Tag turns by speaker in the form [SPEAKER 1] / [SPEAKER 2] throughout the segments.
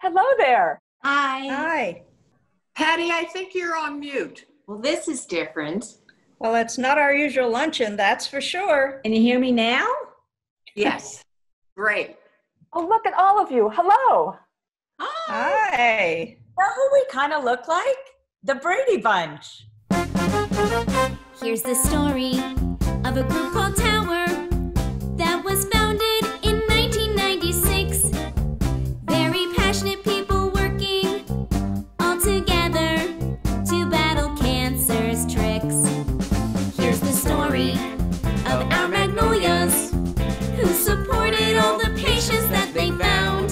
[SPEAKER 1] Hello there.
[SPEAKER 2] Hi.
[SPEAKER 3] Hi.
[SPEAKER 4] Patty, I think you're on mute.
[SPEAKER 2] Well, this is different.
[SPEAKER 3] Well, it's not our usual luncheon, that's for sure.
[SPEAKER 2] Can you hear me now?
[SPEAKER 4] Yes. Great.
[SPEAKER 1] Oh, look at all of you. Hello.
[SPEAKER 3] Hi.
[SPEAKER 2] Know who we kind of look like? The Brady Bunch.
[SPEAKER 5] Here's the story of a group called Tower that was founded in 1996. Very passionate people working all together to battle cancer's tricks. Here's the story of our Magnolias who supported all the patients that they found.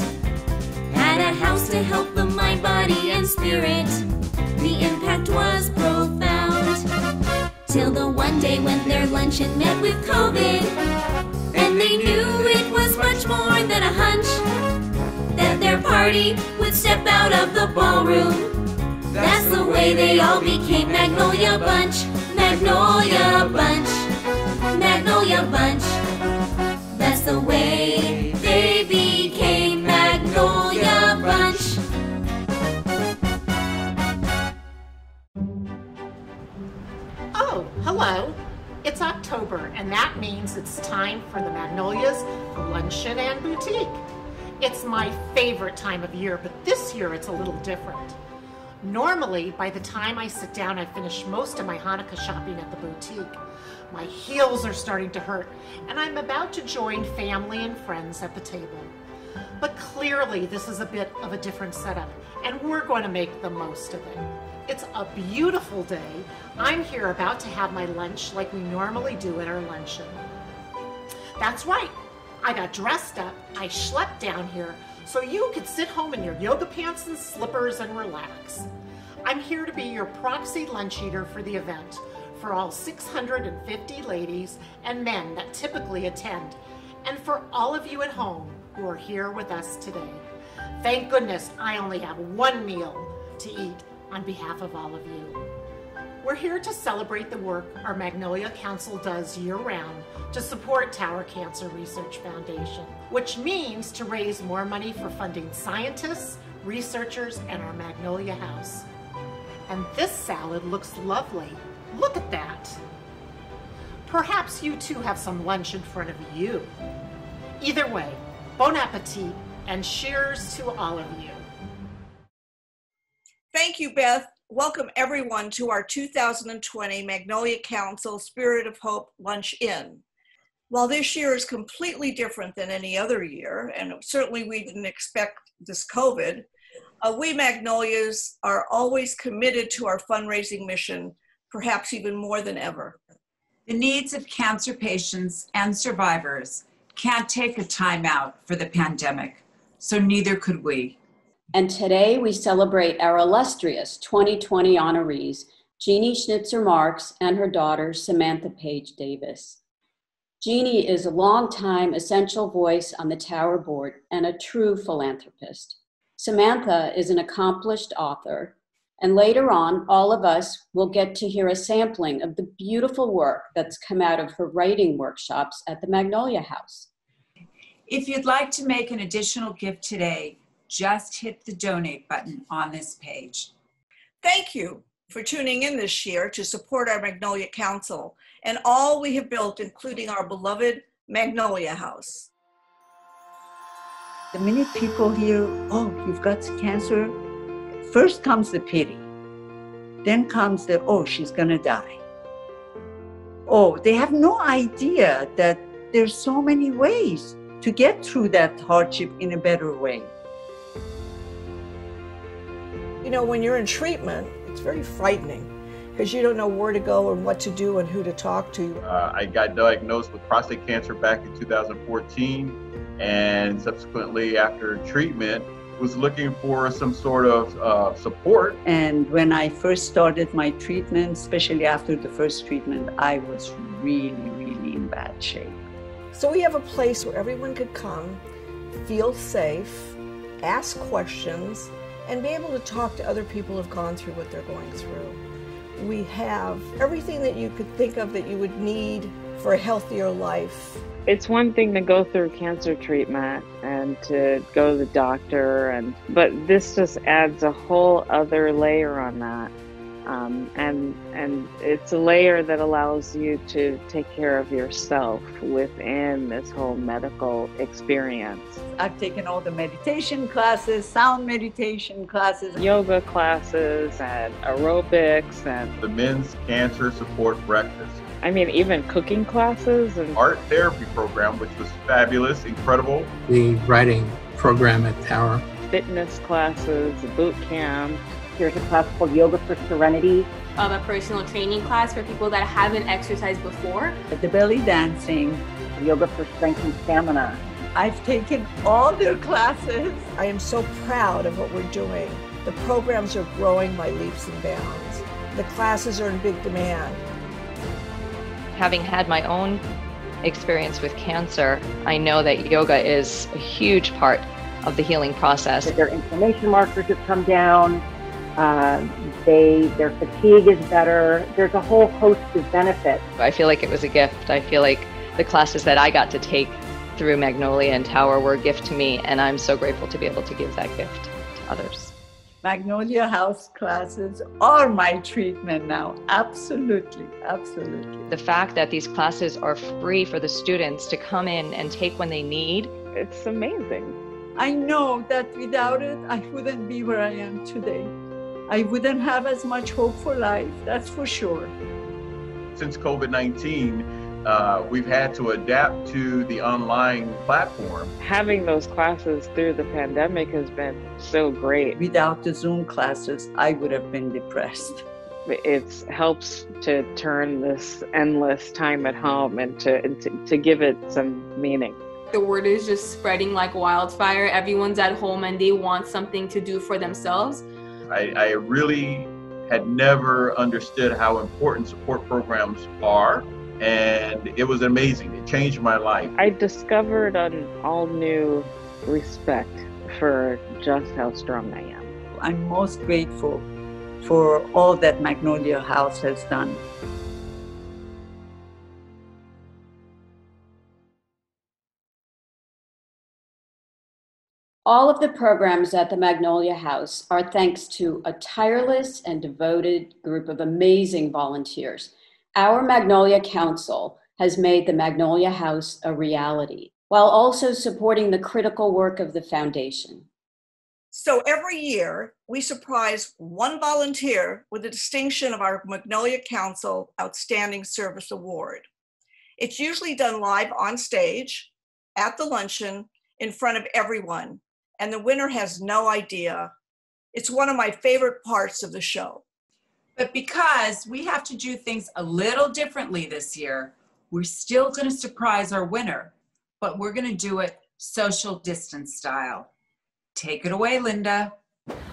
[SPEAKER 5] Had a house to help the mind, body, and spirit. The impact was profound. Till the one day when their luncheon met with COVID, and they knew it was much more than a hunch, that their party would step out of the ballroom. That's the way they all became Magnolia Bunch. Magnolia Bunch. Magnolia Bunch. That's the way they became Magnolia Bunch.
[SPEAKER 6] Oh, hello. It's October, and that means it's time for the Magnolias Luncheon and Boutique. It's my favorite time of year, but this year it's a little different. Normally, by the time I sit down, I finish most of my Hanukkah shopping at the boutique. My heels are starting to hurt, and I'm about to join family and friends at the table. But clearly, this is a bit of a different setup, and we're going to make the most of it. It's a beautiful day. I'm here about to have my lunch like we normally do at our luncheon. That's right. I got dressed up. I schlepped down here so you could sit home in your yoga pants and slippers and relax. I'm here to be your proxy lunch eater for the event for all 650 ladies and men that typically attend, and for all of you at home who are here with us today. Thank goodness I only have one meal to eat on behalf of all of you. We're here to celebrate the work our Magnolia Council does year-round to support Tower Cancer Research Foundation, which means to raise more money for funding scientists, researchers, and our Magnolia House. And this salad looks lovely. Look at that. Perhaps you too have some lunch in front of you. Either way, bon appetit and cheers to all of you.
[SPEAKER 3] Thank you, Beth. Welcome everyone to our 2020 Magnolia Council Spirit of Hope Lunch-In. While this year is completely different than any other year, and certainly we didn't expect this COVID, we Magnolias are always committed to our fundraising mission, perhaps even more than ever.
[SPEAKER 7] The needs of cancer patients and survivors can't take a time out for the pandemic, so neither could we.
[SPEAKER 8] And today we celebrate our illustrious 2020 honorees, Jeannie Schnitzer-Marks and her daughter, Samantha Page Davis. Jeannie is a longtime essential voice on the Tower Board and a true philanthropist. Samantha is an accomplished author, and later on, all of us will get to hear a sampling of the beautiful work that's come out of her writing workshops at the Magnolia House.
[SPEAKER 7] If you'd like to make an additional gift today, just hit the donate button on this page.
[SPEAKER 3] Thank you for tuning in this year to support our Magnolia Council and all we have built, including our beloved Magnolia House.
[SPEAKER 9] The minute people hear, oh, you've got cancer, first comes the pity. Then comes the, oh, she's gonna die. Oh, they have no idea that there's so many ways to get through that hardship in a better way.
[SPEAKER 10] You know, when you're in treatment, it's very frightening because you don't know where to go and what to do and who to talk to.
[SPEAKER 11] I got diagnosed with prostate cancer back in 2014, and subsequently after treatment was looking for some sort of support.
[SPEAKER 9] And when I first started my treatment, especially after the first treatment, I was really, really in bad shape.
[SPEAKER 10] So we have a place where everyone could come, feel safe, ask questions, and be able to talk to other people who've gone through what they're going through. We have everything that you could think of that you would need for a healthier life.
[SPEAKER 12] It's one thing to go through cancer treatment and to go to the doctor, but this just adds a whole other layer on that. And it's a layer that allows you to take care of yourself within this whole medical experience.
[SPEAKER 9] I've taken all the meditation classes, sound meditation classes,
[SPEAKER 12] yoga classes and aerobics and
[SPEAKER 11] the men's cancer support breakfast.
[SPEAKER 12] I mean, even cooking classes and
[SPEAKER 11] art therapy program, which was fabulous, incredible.
[SPEAKER 13] The writing program at Tower.
[SPEAKER 12] Fitness classes, boot camp.
[SPEAKER 1] There's a class called Yoga for Serenity.
[SPEAKER 14] A personal training class for people that haven't exercised before.
[SPEAKER 9] The belly dancing.
[SPEAKER 1] Yoga for Strength and Stamina.
[SPEAKER 9] I've taken all their classes.
[SPEAKER 10] I am so proud of what we're doing. The programs are growing by leaps and bounds. The classes are in big demand.
[SPEAKER 15] Having had my own experience with cancer, I know that yoga is a huge part of the healing process.
[SPEAKER 1] Their inflammation markers have come down. Their fatigue is better. There's a whole host of benefits.
[SPEAKER 15] I feel like it was a gift. I feel like the classes that I got to take through Magnolia and Tower were a gift to me, and I'm so grateful to be able to give that gift to others.
[SPEAKER 9] Magnolia House classes are my treatment now. Absolutely, absolutely.
[SPEAKER 15] The fact that these classes are free for the students to come in and take when they need.
[SPEAKER 12] It's amazing.
[SPEAKER 9] I know that without it, I wouldn't be where I am today. I wouldn't have as much hope for life, that's for sure.
[SPEAKER 11] Since COVID-19, we've had to adapt to the online platform.
[SPEAKER 12] Having those classes through the pandemic has been so great.
[SPEAKER 9] Without the Zoom classes, I would have been depressed.
[SPEAKER 12] It helps to turn this endless time at home and to give it some meaning.
[SPEAKER 14] The word is just spreading like wildfire. Everyone's at home and they want something to do for themselves.
[SPEAKER 11] I really had never understood how important support programs are, and it was amazing. It changed my life.
[SPEAKER 12] I discovered an all-new respect for just how strong I am.
[SPEAKER 9] I'm most grateful for all that Magnolia House has done.
[SPEAKER 8] All of the programs at the Magnolia House are thanks to a tireless and devoted group of amazing volunteers. Our Magnolia Council has made the Magnolia House a reality, while also supporting the critical work of the foundation.
[SPEAKER 3] So every year, we surprise one volunteer with the distinction of our Magnolia Council Outstanding Service Award. It's usually done live on stage, at the luncheon, in front of everyone. And the winner has no idea. It's one of my favorite parts of the show.
[SPEAKER 7] But because we have to do things a little differently this year, we're still going to surprise our winner, but we're going to do it social distance style. Take it away, Linda.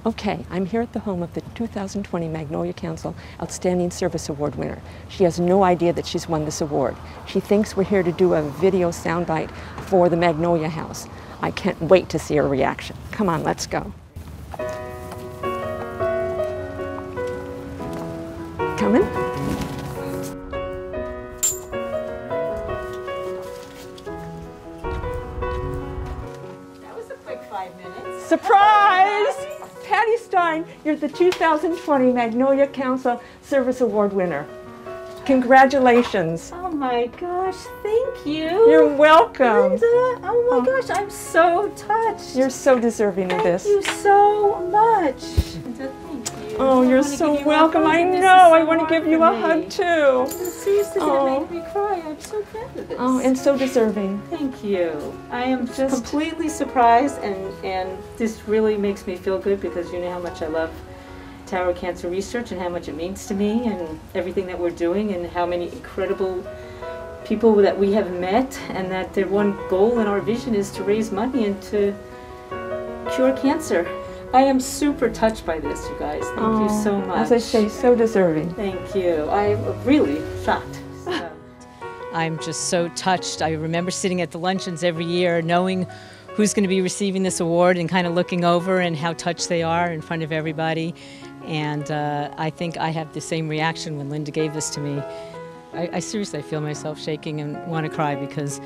[SPEAKER 16] Okay, I'm here at the home of the 2020 Magnolia Council Outstanding Service Award winner. She has no idea that she's won this award. She thinks we're here to do a video soundbite for the Magnolia House. I can't wait to see her reaction. Come on, let's go. Coming?
[SPEAKER 2] That was a quick 5 minutes.
[SPEAKER 16] Surprise! Patty Stein, you're the 2020 Magnolia Council Service Award winner. Congratulations.
[SPEAKER 2] Oh my gosh, thank you.
[SPEAKER 16] You're welcome.
[SPEAKER 2] Linda, oh my gosh, I'm so touched.
[SPEAKER 16] You're so deserving of this.
[SPEAKER 2] Thank you so much. Linda, thank you.
[SPEAKER 16] Oh, you're so welcome. I know. I want to give you a hug too.
[SPEAKER 2] Seriously, that made me cry. I'm so proud of this.
[SPEAKER 16] Oh, and so deserving.
[SPEAKER 2] Thank you. I am just completely surprised, and this really makes me feel good because you know how much I love Tower Cancer Research and how much it means to me and everything that we're doing and how many incredible people that we have met, and that their one goal and our vision is to raise money and to cure cancer. I am super touched by this, you guys. Thank you so much.
[SPEAKER 16] As I say, so deserving.
[SPEAKER 2] Thank you. I'm really shocked.
[SPEAKER 17] I'm just so touched. I remember sitting at the luncheons every year knowing who's going to be receiving this award and kind of looking over and how touched they are in front of everybody. And I think I have the same reaction when Linda gave this to me. I seriously feel myself shaking and want to cry because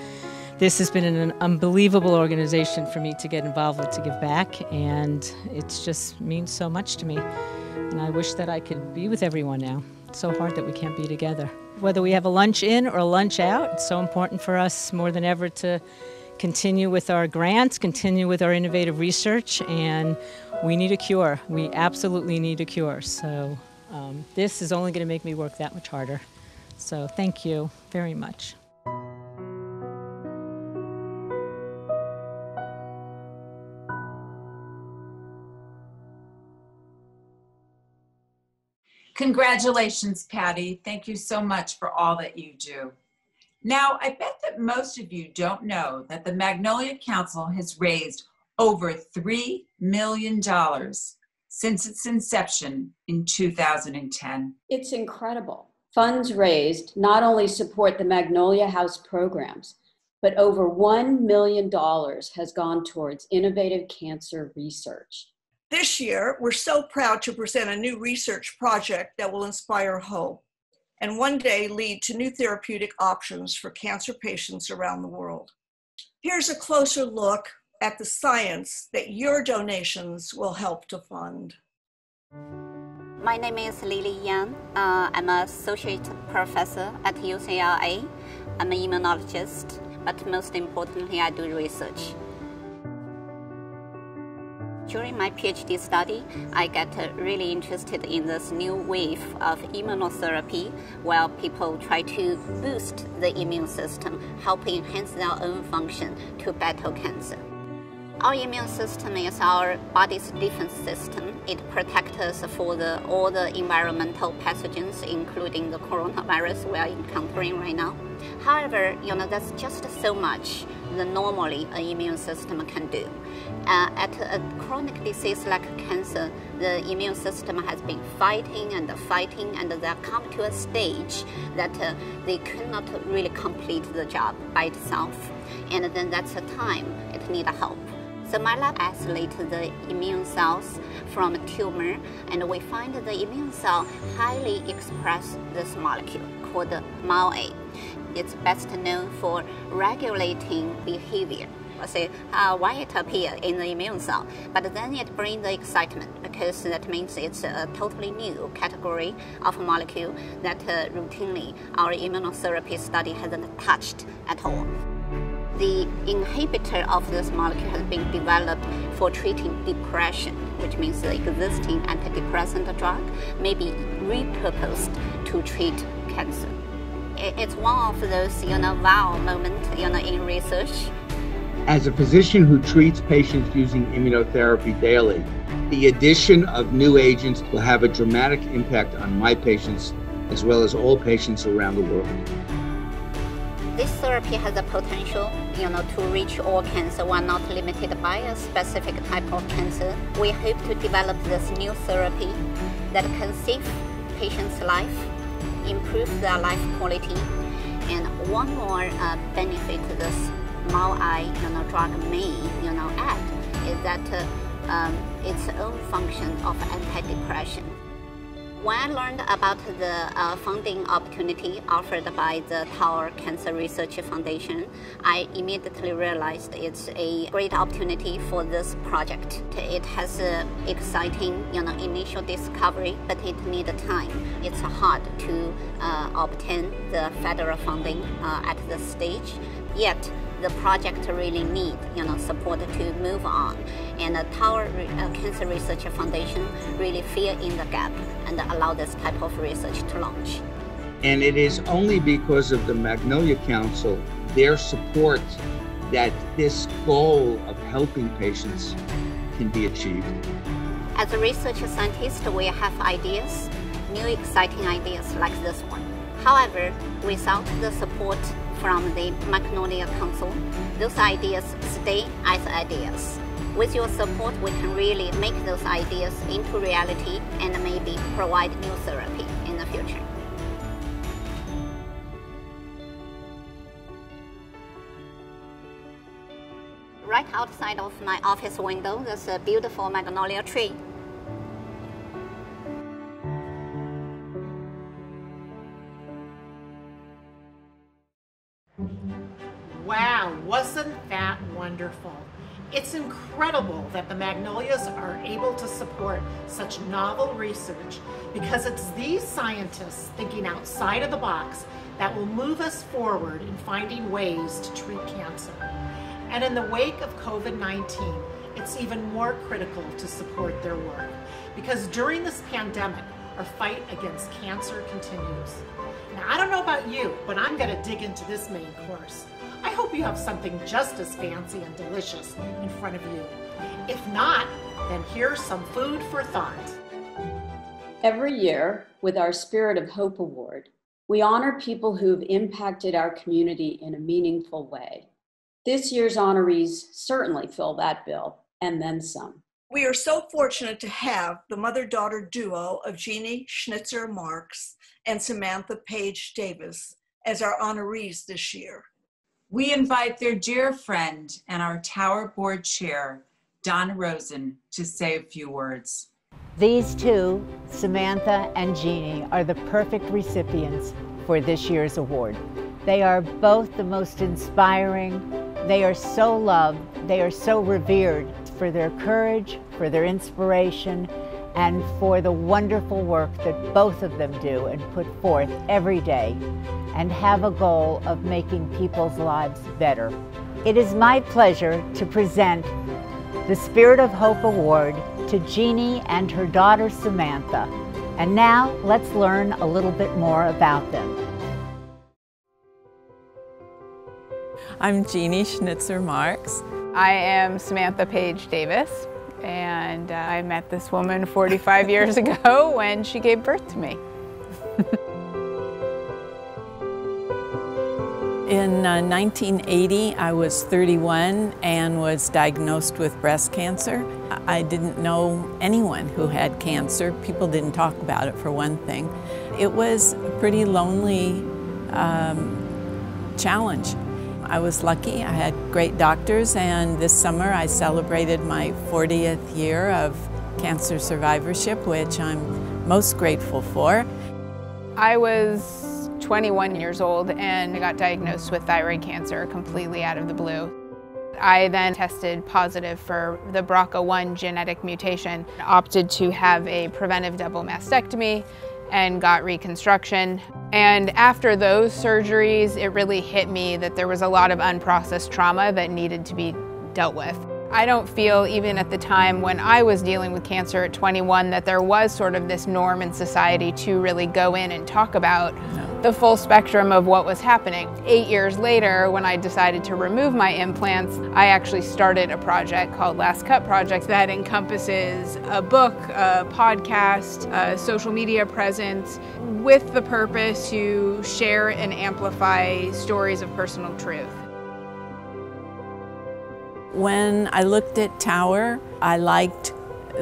[SPEAKER 17] this has been an unbelievable organization for me to get involved with, to give back, and it just means so much to me. And I wish that I could be with everyone now. It's so hard that we can't be together. Whether we have a lunch in or a lunch out, it's so important for us more than ever to continue with our grants, continue with our innovative research, and we need a cure. We absolutely need a cure. So this is only going to make me work that much harder. So thank you very much.
[SPEAKER 7] Congratulations, Patty. Thank you so much for all that you do. Now, I bet that most of you don't know that the Magnolia Council has raised over $3 million since its inception in 2010.
[SPEAKER 8] It's incredible. Funds raised not only support the Magnolia House programs, but over $1 million has gone towards innovative cancer research.
[SPEAKER 3] This year, we're so proud to present a new research project that will inspire hope and one day lead to new therapeutic options for cancer patients around the world. Here's a closer look at the science that your donations will help to fund.
[SPEAKER 18] My name is Lily Yang. I'm an associate professor at UCLA. I'm an immunologist, but most importantly, I do research. During my PhD study, I get really interested in this new wave of immunotherapy where people try to boost the immune system, help enhance their own function to battle cancer. Our immune system is our body's defense system. It protects us for all the environmental pathogens, including the coronavirus we are encountering right now. However, that's just so much that normally an immune system can do. At a chronic disease like cancer, the immune system has been fighting, and they come to a stage that they cannot really complete the job by itself. And then that's the time it needs help. So my lab isolates the immune cells from a tumor, and we find the immune cell highly express this molecule called MAO-A. It's best known for regulating behavior. Say why it appears in the immune cell, but then it brings the excitement because that means it's a totally new category of molecule that routinely our immunotherapy study hasn't touched at all. The inhibitor of this molecule has been developed for treating depression, which means the existing antidepressant drug may be repurposed to treat cancer. It's one of those, wow moments, in research.
[SPEAKER 19] As a physician who treats patients using immunotherapy daily, the addition of new agents will have a dramatic impact on my patients as well as all patients around the world.
[SPEAKER 18] This therapy has the potential, to reach all cancer while not limited by a specific type of cancer. We hope to develop this new therapy that can save patients' life, improve their life quality, and one more benefit this MAO-A drug may add is that its own function of antidepressant. When I learned about the funding opportunity offered by the Tower Cancer Research Foundation, I immediately realized it's a great opportunity for this project. It has exciting, initial discovery, but it needs time. It's hard to obtain the federal funding at this stage. Yet the project really needs, support to move on. And the Tower Cancer Research Foundation really fill in the gap and allow this type of research to launch.
[SPEAKER 19] And it is only because of the Magnolia Council, their support, that this goal of helping patients can be achieved.
[SPEAKER 18] As a research scientist, we have ideas, new exciting ideas like this one. However, without the support from the Magnolia Council, those ideas stay as ideas. With your support, we can really make those ideas into reality and maybe provide new therapy in the future. Right outside of my office window, there's a beautiful magnolia tree.
[SPEAKER 6] Wow, incredible that the Magnolias are able to support such novel research, because it's these scientists thinking outside of the box that will move us forward in finding ways to treat cancer. And in the wake of COVID-19, it's even more critical to support their work, because during this pandemic, our fight against cancer continues. Now, I don't know about you, but I'm going to dig into this main course. I hope you have something just as fancy and delicious in front of you. If not, then here's some food for thought.
[SPEAKER 8] Every year, with our Spirit of Hope Award, we honor people who've impacted our community in a meaningful way. This year's honorees certainly fill that bill, and then some.
[SPEAKER 3] We are so fortunate to have the mother-daughter duo of Jeannie Schnitzer Marks and Samantha Page Davis as our honorees this year.
[SPEAKER 7] We invite their dear friend and our Tower Board Chair, Donna Rosen, to say a few words.
[SPEAKER 20] These two, Samantha and Jeannie, are the perfect recipients for this year's award. They are both the most inspiring. They are so loved. They are so revered for their courage, for their inspiration, and for the wonderful work that both of them do and put forth every day, and have a goal of making people's lives better. It is my pleasure to present the Spirit of Hope Award to Jeannie and her daughter Samantha. And now let's learn a little bit more about them.
[SPEAKER 21] I'm Jeannie Schnitzer Marks.
[SPEAKER 22] I am Samantha Page Davis, and I met this woman 45 years ago when she gave birth to me.
[SPEAKER 21] In 1980, I was 31 and was diagnosed with breast cancer. I didn't know anyone who had cancer. People didn't talk about it, for one thing. It was a pretty lonely challenge. I was lucky. I had great doctors, and this summer I celebrated my 40th year of cancer survivorship, which I'm most grateful for.
[SPEAKER 22] I was 21 years old and I got diagnosed with thyroid cancer completely out of the blue. I then tested positive for the BRCA1 genetic mutation, opted to have a preventive double mastectomy, and got reconstruction. And after those surgeries, it really hit me that there was a lot of unprocessed trauma that needed to be dealt with. I don't feel, even at the time when I was dealing with cancer at 21, that there was sort of this norm in society to really go in and talk about the full spectrum of what was happening. 8 years later, when I decided to remove my implants, I actually started a project called Last Cut Project that encompasses a book, a podcast, a social media presence, with the purpose to share and amplify stories of personal truth.
[SPEAKER 21] When I looked at Tower, I liked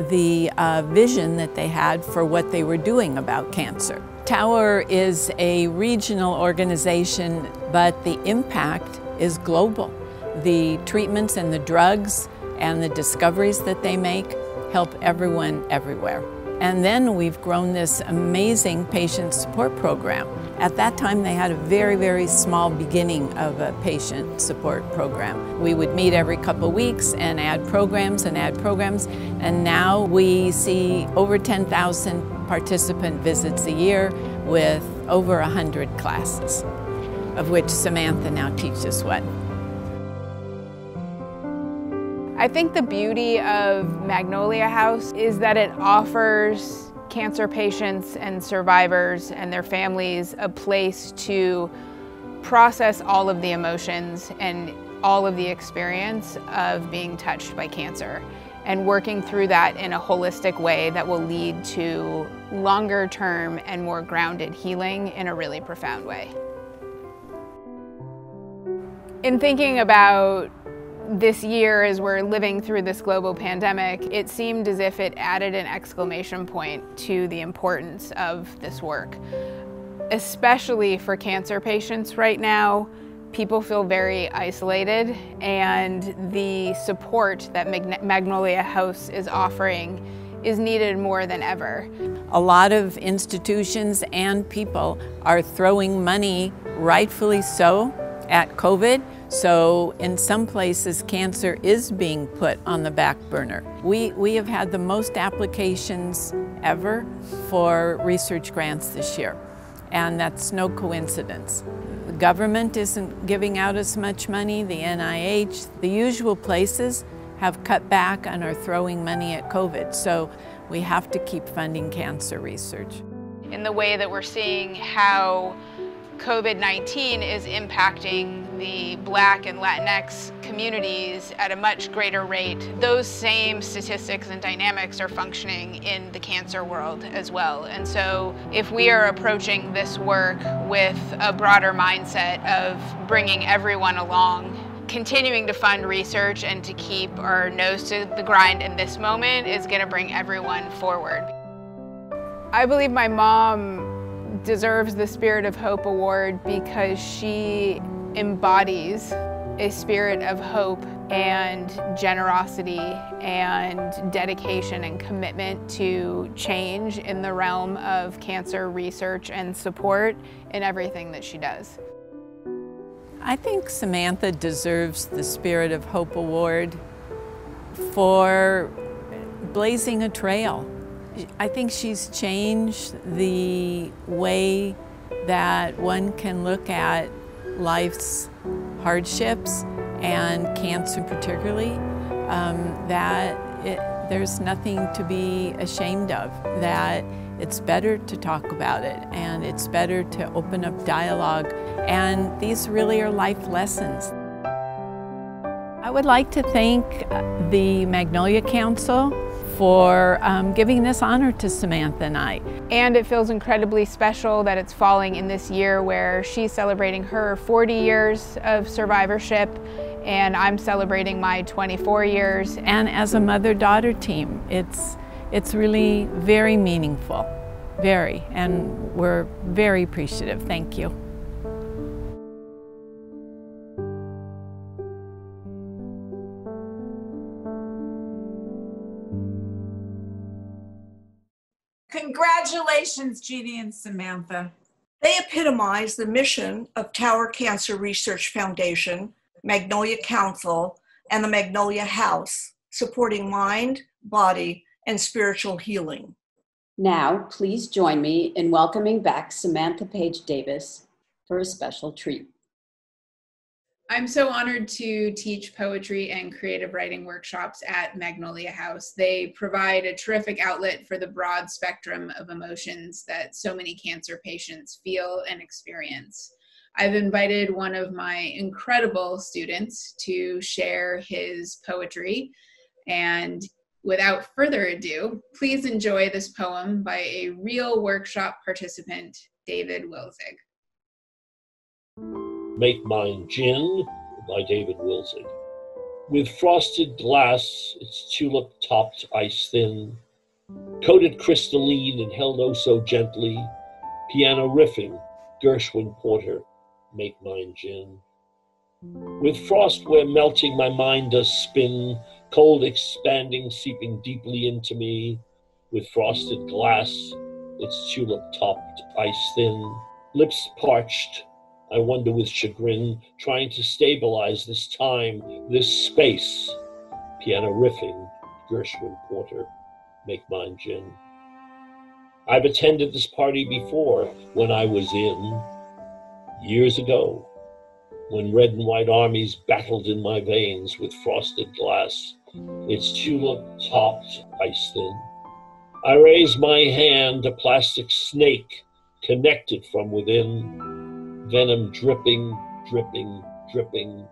[SPEAKER 21] the vision that they had for what they were doing about cancer. Tower is a regional organization, but the impact is global. The treatments and the drugs and the discoveries that they make help everyone everywhere. And then we've grown this amazing patient support program. At that time, they had a very, very small beginning of a patient support program. We would meet every couple of weeks and add programs, and now we see over 10,000 participant visits a year with over 100 classes, of which Samantha now teaches one.
[SPEAKER 22] I think the beauty of Magnolia House is that it offers cancer patients and survivors and their families a place to process all of the emotions and all of the experience of being touched by cancer, and working through that in a holistic way that will lead to longer term and more grounded healing in a really profound way. In thinking about this year, as we're living through this global pandemic, it seemed as if it added an exclamation point to the importance of this work. Especially for cancer patients right now, people feel very isolated, and the support that Magnolia House is offering is needed more than ever.
[SPEAKER 21] A lot of institutions and people are throwing money, rightfully so, at COVID, So in some places, cancer is being put on the back burner. We have had the most applications ever for research grants this year, and that's no coincidence. The government isn't giving out as much money, the NIH, the usual places have cut back and are throwing money at COVID, so we have to keep funding cancer research.
[SPEAKER 22] In the way that we're seeing how COVID-19 is impacting the Black and Latinx communities at a much greater rate, those same statistics and dynamics are functioning in the cancer world as well. And so if we are approaching this work with a broader mindset of bringing everyone along, continuing to fund research and to keep our nose to the grind in this moment is going to bring everyone forward. I believe my mom deserves the Spirit of Hope Award because she embodies a spirit of hope and generosity and dedication and commitment to change in the realm of cancer research and support in everything that she does.
[SPEAKER 21] I think Samantha deserves the Spirit of Hope Award for blazing a trail. I think she's changed the way that one can look at life's hardships, and cancer particularly, there's nothing to be ashamed of, that it's better to talk about it, and it's better to open up dialogue, and these really are life lessons. I would like to thank the Magnolia Council for giving this honor to Samantha and I.
[SPEAKER 22] And it feels incredibly special that it's falling in this year where she's celebrating her 40 years of survivorship and I'm celebrating my 24 years.
[SPEAKER 21] And as a mother-daughter team, it's really very meaningful, very, and we're very appreciative. Thank you.
[SPEAKER 7] Congratulations, Jeannie and Samantha.
[SPEAKER 3] They epitomize the mission of Tower Cancer Research Foundation, Magnolia Council, and the Magnolia House, supporting mind, body, and spiritual healing.
[SPEAKER 8] Now, please join me in welcoming back Samantha Page Davis for a special treat.
[SPEAKER 4] I'm so honored to teach poetry and creative writing workshops at Magnolia House. They provide a terrific outlet for the broad spectrum of emotions that so many cancer patients feel and experience. I've invited one of my incredible students to share his poetry, and without further ado, please enjoy this poem by a real workshop participant, David Wilzig.
[SPEAKER 5] Make Mine Gin by David Wilzig. With frosted glass, its tulip-topped ice thin, coated crystalline and held oh so gently, piano riffing, Gershwin Porter, Make Mine Gin. With frost where melting my mind does spin, cold expanding, seeping deeply into me, with frosted glass, its tulip-topped ice thin, lips parched, I wonder with chagrin, trying to stabilize this time, this space. Piano riffing, Gershwin Porter, Make Mine Gin. I've attended this party before when I was in, years ago, when red and white armies battled in my veins with frosted glass, its tulip-topped ice thin. I raised my hand, a plastic snake connected from within, venom dripping, dripping, dripping,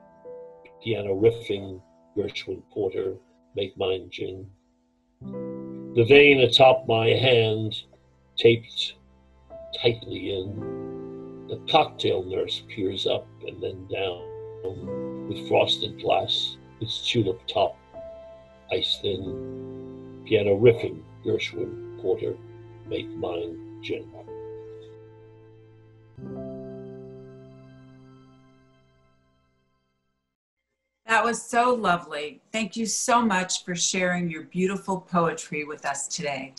[SPEAKER 5] piano riffing, Gershwin Porter, Make Mine Gin. The vein atop my hand, taped tightly in, the cocktail nurse peers up and then down, with frosted glass, its tulip top, ice thin, piano riffing, Gershwin Porter, Make Mine Gin.
[SPEAKER 7] That was so lovely. Thank you so much for sharing your beautiful poetry with us today.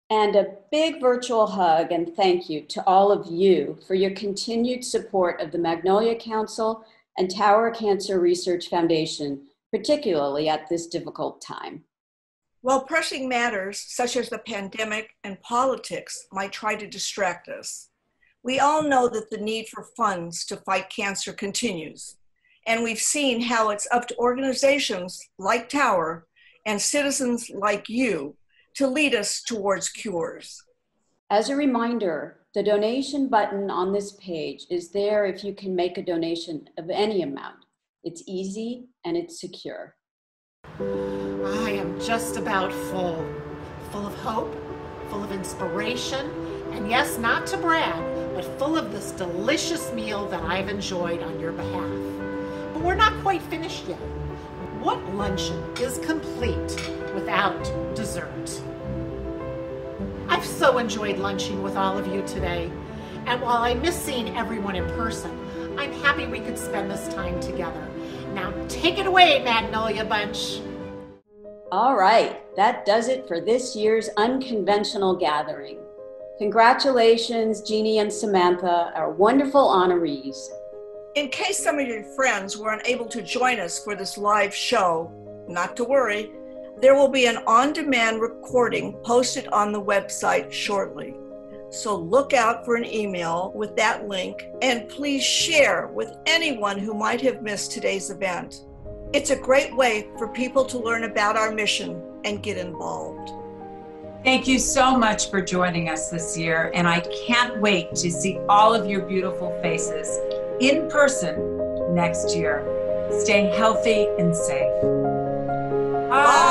[SPEAKER 8] And a big virtual hug and thank you to all of you for your continued support of the Magnolia Council and Tower Cancer Research Foundation, particularly at this difficult time.
[SPEAKER 3] While pressing matters such as the pandemic and politics might try to distract us, we all know that the need for funds to fight cancer continues. And we've seen how it's up to organizations like Tower and citizens like you to lead us towards cures.
[SPEAKER 8] As a reminder, the donation button on this page is there if you can make a donation of any amount. It's easy and it's secure.
[SPEAKER 6] I am just about full of hope, full of inspiration, and yes, not to brag, but full of this delicious meal that I've enjoyed on your behalf. But we're not quite finished yet. What luncheon is complete without dessert? I've so enjoyed lunching with all of you today, and while I miss seeing everyone in person, I'm happy we could spend this time together. Now take it away, Magnolia Bunch.
[SPEAKER 8] All right, that does it for this year's unconventional gathering. Congratulations, Jeannie and Samantha, our wonderful honorees.
[SPEAKER 3] In case some of your friends were unable to join us for this live show, not to worry, there will be an on-demand recording posted on the website shortly. So look out for an email with that link, and please share with anyone who might have missed today's event. It's a great way for people to learn about our mission and get involved.
[SPEAKER 7] Thank you so much for joining us this year, and I can't wait to see all of your beautiful faces in person next year. Stay healthy and safe. Bye.